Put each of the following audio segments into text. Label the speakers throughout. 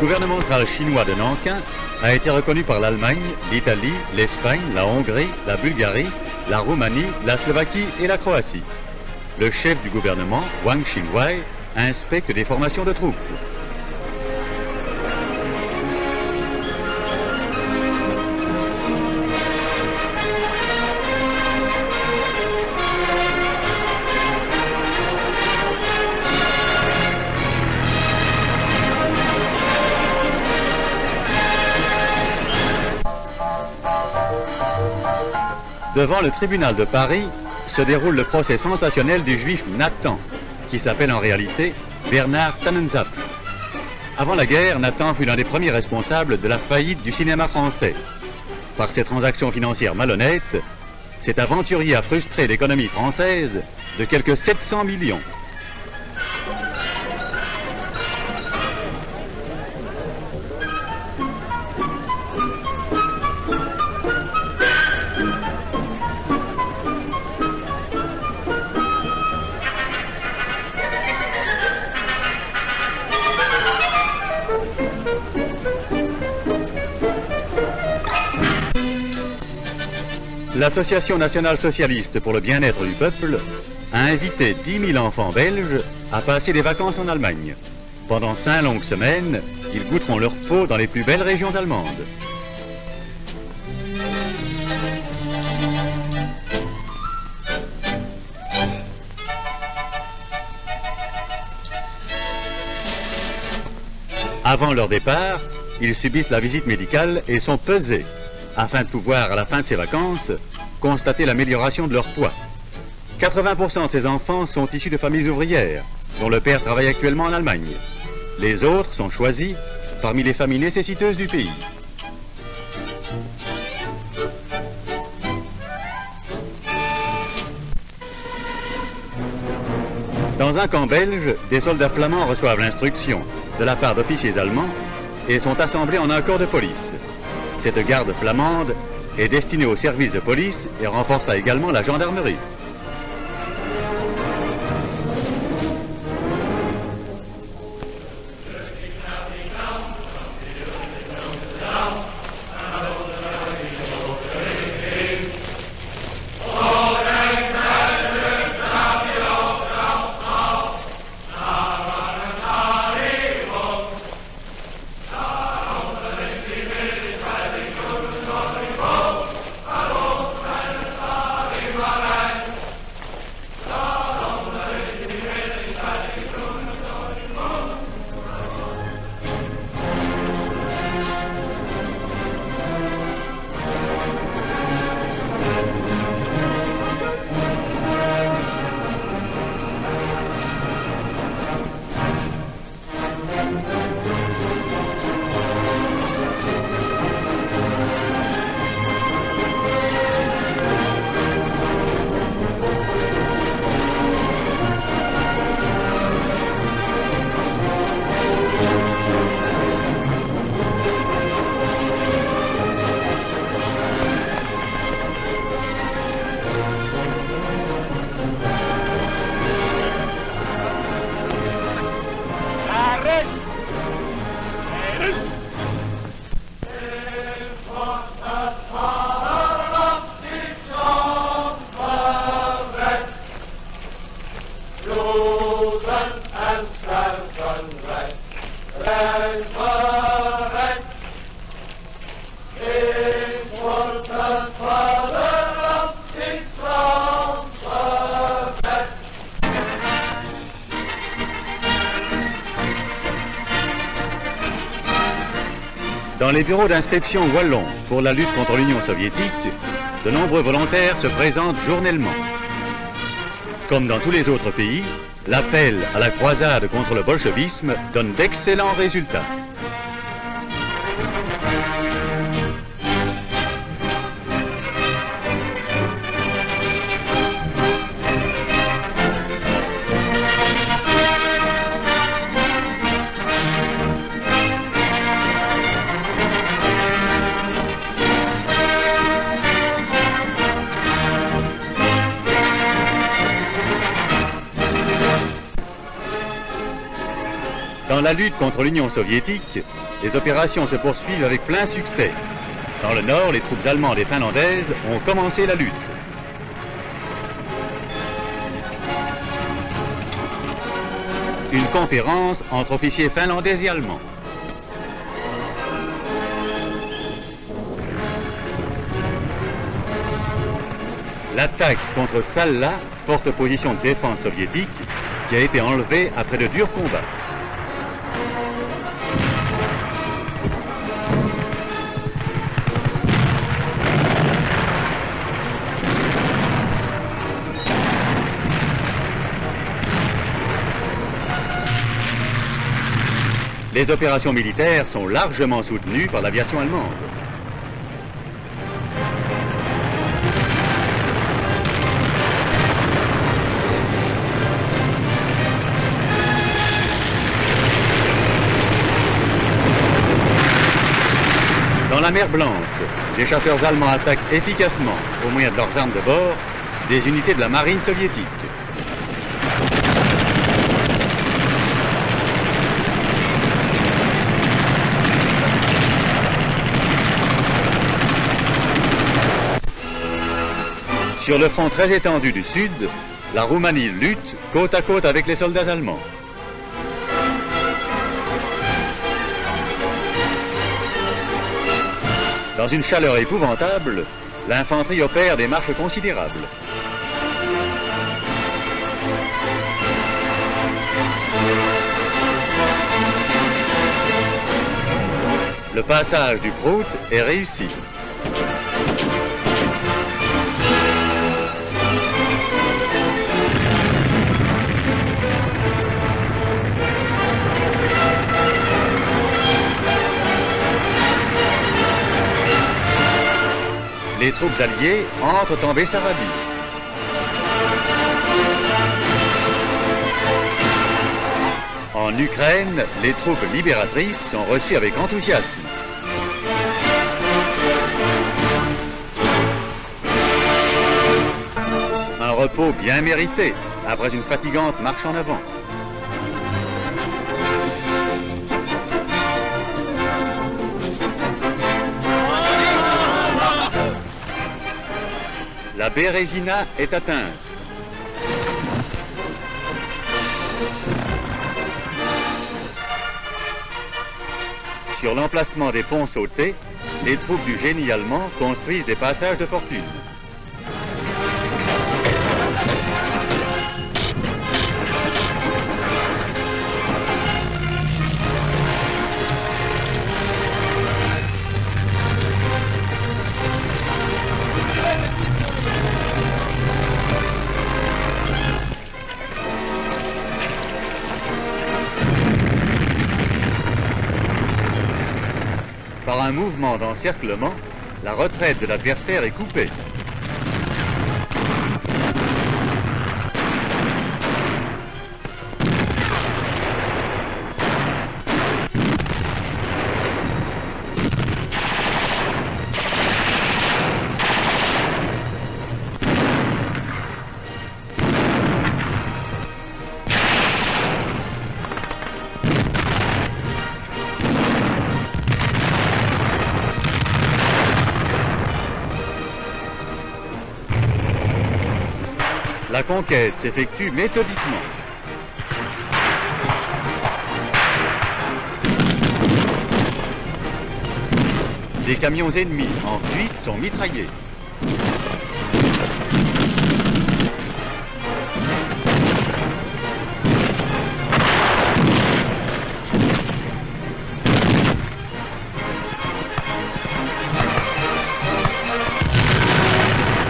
Speaker 1: gouvernement central chinois de Nankin a été reconnu par l'Allemagne, l'Italie, l'Espagne, la Hongrie, la Bulgarie, la Roumanie, la Slovaquie et la Croatie. Le chef du gouvernement, Wang Xingwei, inspecte des formations de troupes. Devant le tribunal de Paris se déroule le procès sensationnel du juif Nathan, qui s'appelle en réalité Bernard Tannenzapf. Avant la guerre, Nathan fut l'un des premiers responsables de la faillite du cinéma français. Par ses transactions financières malhonnêtes, cet aventurier a frustré l'économie française de quelques 700 millions. L'Association nationale socialiste pour le bien-être du peuple a invité 10 000 enfants belges à passer des vacances en Allemagne. Pendant 5 longues semaines, ils goûteront leur peau dans les plus belles régions allemandes. Avant leur départ, ils subissent la visite médicale et sont pesés, afin de pouvoir, à la fin de ces vacances, constater l'amélioration de leur poids. 80% de ces enfants sont issus de familles ouvrières, dont le père travaille actuellement en Allemagne. Les autres sont choisis parmi les familles nécessiteuses du pays. Dans un camp belge, des soldats flamands reçoivent l'instruction de la part d'officiers allemands et sont assemblés en un corps de police. Cette garde flamande est destinée au service de police et renforcera également la gendarmerie. Dans les bureaux d'inscription wallons pour la lutte contre l'Union soviétique, de nombreux volontaires se présentent journellement. Comme dans tous les autres pays, l'appel à la croisade contre le bolchevisme donne d'excellents résultats. Dans la lutte contre l'Union soviétique, les opérations se poursuivent avec plein succès. Dans le nord, les troupes allemandes et finlandaises ont commencé la lutte. Une conférence entre officiers finlandais et allemands. L'attaque contre Salla, forte position de défense soviétique, qui a été enlevée après de durs combats. Les opérations militaires sont largement soutenues par l'aviation allemande. Dans la mer Blanche, les chasseurs allemands attaquent efficacement, au moyen de leurs armes de bord, des unités de la marine soviétique. Sur le front très étendu du sud, la Roumanie lutte côte à côte avec les soldats allemands. Dans une chaleur épouvantable, l'infanterie opère des marches considérables. Le passage du Prout est réussi. Les troupes alliées entrent en Bessarabie. En Ukraine, les troupes libératrices sont reçues avec enthousiasme. Un repos bien mérité après une fatigante marche en avant. La Bérésina est atteinte. Sur l'emplacement des ponts sautés, les troupes du génie allemand construisent des passages de fortune. Par un mouvement d'encerclement, la retraite de l'adversaire est coupée. La conquête s'effectue méthodiquement. Des camions ennemis en fuite sont mitraillés.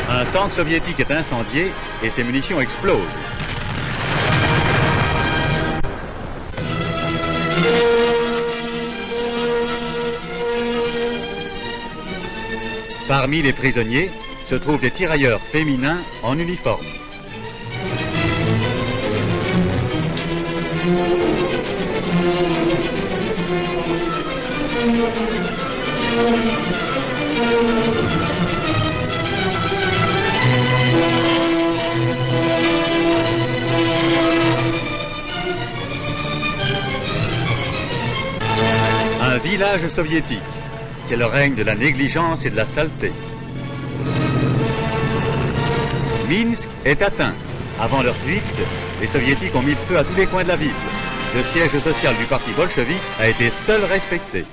Speaker 1: Un tank soviétique est incendié et ses munitions explosent. Parmi les prisonniers se trouvent des tirailleurs féminins en uniforme. Un un village soviétique. C'est le règne de la négligence et de la saleté. Minsk est atteint. Avant leur fuite, les soviétiques ont mis le feu à tous les coins de la ville. Le siège social du parti bolchevique a été seul respecté.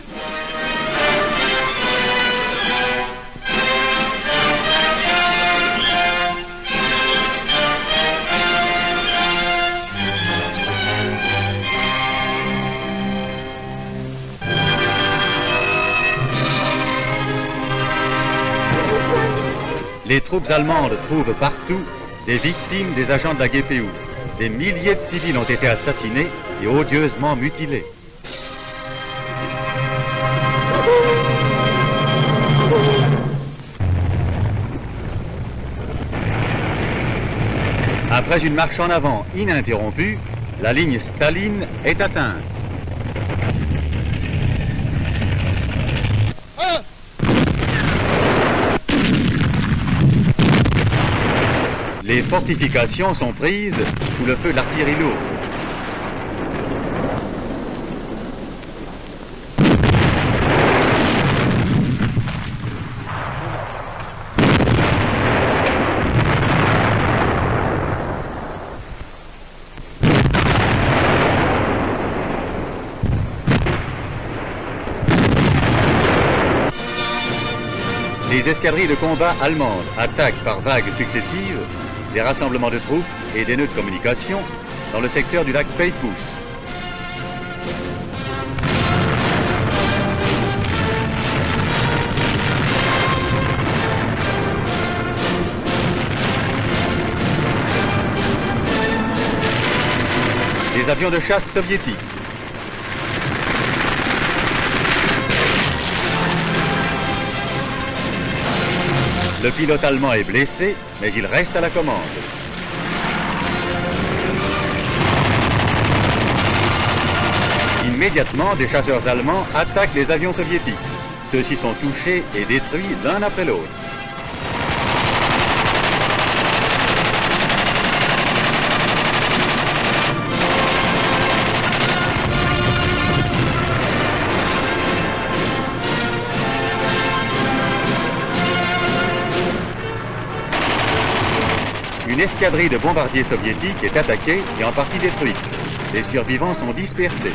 Speaker 1: Les troupes allemandes trouvent partout des victimes des agents de la GPU. Des milliers de civils ont été assassinés et odieusement mutilés. Après une marche en avant ininterrompue, la ligne Staline est atteinte. Les fortifications sont prises sous le feu de l'artillerie lourde. Les escadrilles de combat allemandes attaquent par vagues successives des rassemblements de troupes et des nœuds de communication dans le secteur du lac Peipus. Les avions de chasse soviétiques. Le pilote allemand est blessé, mais il reste à la commande. Immédiatement, des chasseurs allemands attaquent les avions soviétiques. Ceux-ci sont touchés et détruits l'un après l'autre. Une escadrille de bombardiers soviétiques est attaquée et en partie détruite. Les survivants sont dispersés.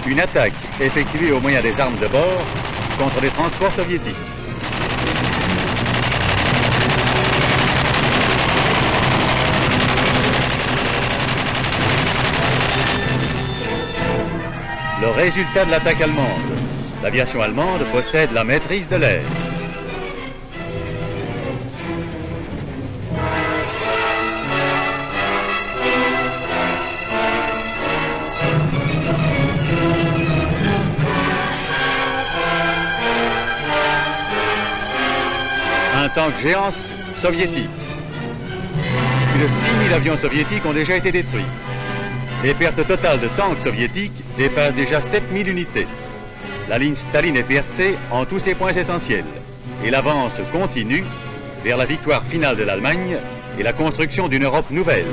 Speaker 1: Une attaque effectuée au moyen des armes de bord contre les transports soviétiques. Le résultat de l'attaque allemande. L'aviation allemande possède la maîtrise de l'air. Un tank géant soviétique. Plus de 6000 avions soviétiques ont déjà été détruits. Les pertes totales de tanks soviétiques dépassent déjà 7000 unités. La ligne Staline est percée en tous ses points essentiels et l'avance continue vers la victoire finale de l'Allemagne et la construction d'une Europe nouvelle.